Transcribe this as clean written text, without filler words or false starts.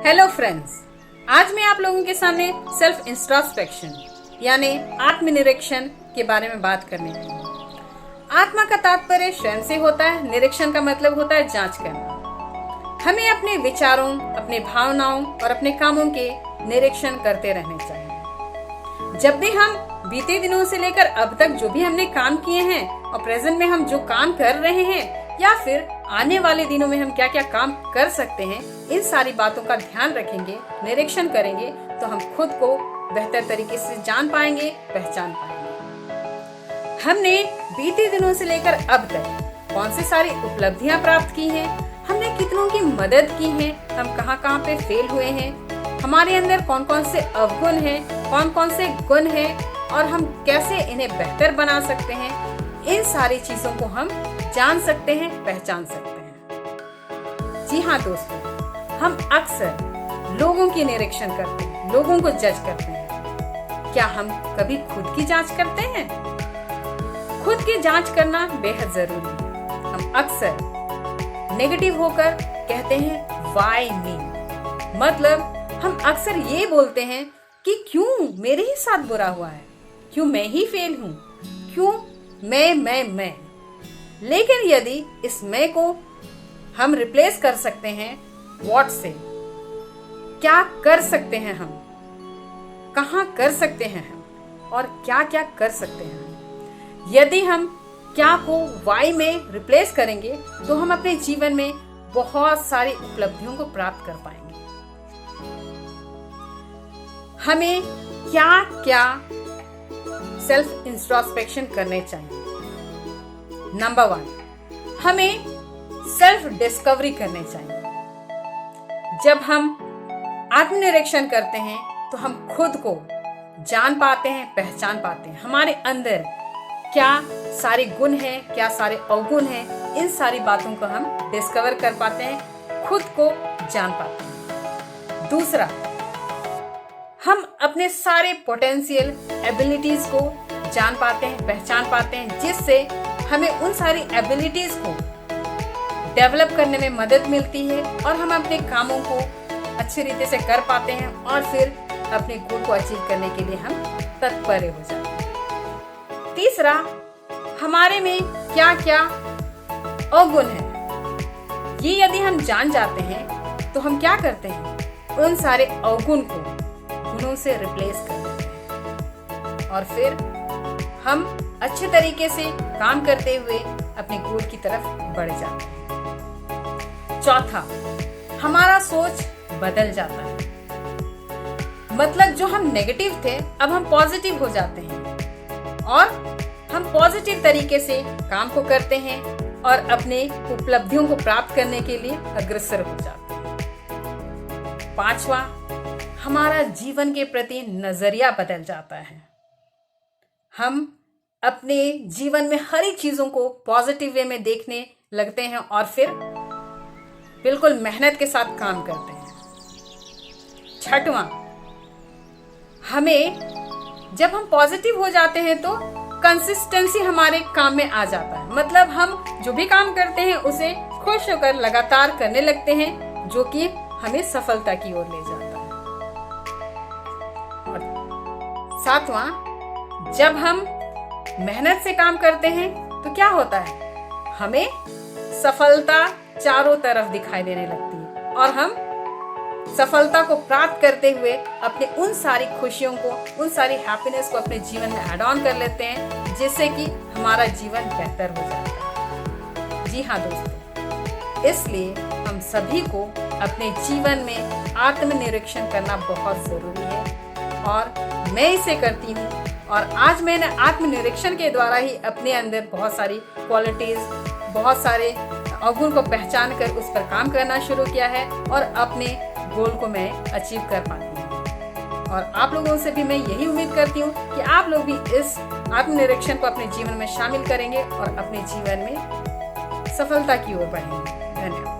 Hello friends, आज मैं आप लोगों के सामने सेल्फ इंट्रोस्पेक्शन यानी आत्मनिरीक्षण के बारे में बात करने आई हूँ। आत्मा का तात्पर्य स्वयं से होता है, निरीक्षण का मतलब होता है जांच करना। हमें अपने विचारों, अपने भावनाओं और अपने कामों के निरीक्षण करते रहने चाहिए। जब भी हम बीते दिनों से लेकर अब तक जो भी हमने काम किए हैं और प्रेजेंट में हम जो काम कर रहे हैं या फिर आने वाले दिनों में हम क्या क्या काम कर सकते हैं, इन सारी बातों का ध्यान रखेंगे, निरीक्षण करेंगे तो हम खुद को बेहतर तरीके से जान पाएंगे, पहचान पाएंगे। हमने बीते दिनों से लेकर अब तक कौन सी सारी उपलब्धियां प्राप्त की हैं, हमने कितनों की मदद की है, हम कहाँ कहाँ पे फेल हुए हैं, हमारे अंदर कौन कौन से अवगुण हैं, कौन कौन से गुण हैं और हम कैसे इन्हें बेहतर बना सकते हैं, इन सारी चीजों को हम जान सकते हैं, पहचान सकते हैं। जी हाँ दोस्तों, हम अक्सर लोगों की निरीक्षण करते हैं, लोगों को जज करते हैं। क्या हम कभी खुद की जांच करते हैं? खुद की जांच करना बेहद जरूरी है। हम अक्सर नेगेटिव होकर कहते हैं व्हाई मी, मतलब हम अक्सर ये बोलते हैं कि क्यों मेरे ही साथ बुरा हुआ है, क्यों मैं ही फेल हूं, क्यों मैं। लेकिन यदि इस मैं को हम रिप्लेस कर सकते हैं व्हाट से, क्या कर सकते हैं हम, कहां कर सकते हैं हम और क्या क्या कर सकते हैं हम, यदि हम क्या को वाई में रिप्लेस करेंगे तो हम अपने जीवन में बहुत सारी उपलब्धियों को प्राप्त कर पाएंगे। हमें क्या क्या सेल्फ इंट्रोस्पेक्शन करने चाहिए। नंबर 1, हमें सेल्फ डिस्कवरी करने चाहिए। जब हम आत्मनिरीक्षण करते हैं तो हम खुद को जान पाते हैं, पहचान पाते हैं। हमारे अंदर क्या सारे गुण हैं, क्या सारे अवगुण हैं, इन सारी बातों को हम डिस्कवर कर पाते हैं, खुद को जान पाते हैं। दूसरा, हम अपने सारे पोटेंशियल एबिलिटीज को जान पाते हैं, पहचान पाते हैं, जिससे हमें उन सारी एबिलिटीज को डेवलप करने में मदद मिलती है और हम अपने कामों को अच्छी रीति से कर पाते हैं और फिर अपने गोल को अचीव करने के लिए हम तत्पर हो जाते हैं। तीसरा, हमारे में क्या क्या अवगुण है, ये यदि हम जान जाते हैं तो हम क्या करते हैं, उन सारे अवगुण को गुणों से रिप्लेस कर देते हैं और फिर हम अच्छे तरीके से काम करते हुए अपने गोल की तरफ बढ़ जाते हैं। चौथा, हमारा सोच बदल जाता है, मतलब जो हम नेगेटिव थे अब हम पॉजिटिव हो जाते हैं और हम पॉजिटिव तरीके से काम को करते हैं और अपने उपलब्धियों को प्राप्त करने के लिए अग्रसर हो जाते हैं। पांचवा, हमारा जीवन के प्रति नजरिया बदल जाता है। हम अपने जीवन में हर एक चीजों को पॉजिटिव वे में देखने लगते हैं और फिर बिल्कुल मेहनत के साथ काम करते हैं। छठवां, हमें जब हम पॉजिटिव हो जाते हैं तो कंसिस्टेंसी हमारे काम में आ जाता है, मतलब हम जो भी काम करते हैं उसे खुश होकर लगातार करने लगते हैं, जो कि हमें सफलता की ओर ले जाता है। और सातवां, जब हम मेहनत से काम करते हैं तो क्या होता है, हमें सफलता चारों तरफ दिखाई देने लगती है और हम सफलता को प्राप्त करते हुए अपने उन सारी खुशियों को, उन सारी हैप्पीनेस को अपने जीवन में ऐड ऑन कर लेते हैं, जिससे कि हमारा जीवन बेहतर हो जाता है। जी हाँ दोस्तों, इसलिए हम सभी को अपने जीवन में आत्मनिरीक्षण करना बहुत जरूरी है और मैं इसे करती हूँ और आज मैंने आत्मनिरीक्षण के द्वारा ही अपने अंदर बहुत सारी क्वालिटीज, बहुत सारे अवगुण को पहचान कर उस पर काम करना शुरू किया है और अपने गोल को मैं अचीव कर पाती हूँ। और आप लोगों से भी मैं यही उम्मीद करती हूँ कि आप लोग भी इस आत्मनिरीक्षण को अपने जीवन में शामिल करेंगे और अपने जीवन में सफलता की ओर बढ़ेंगे। धन्यवाद।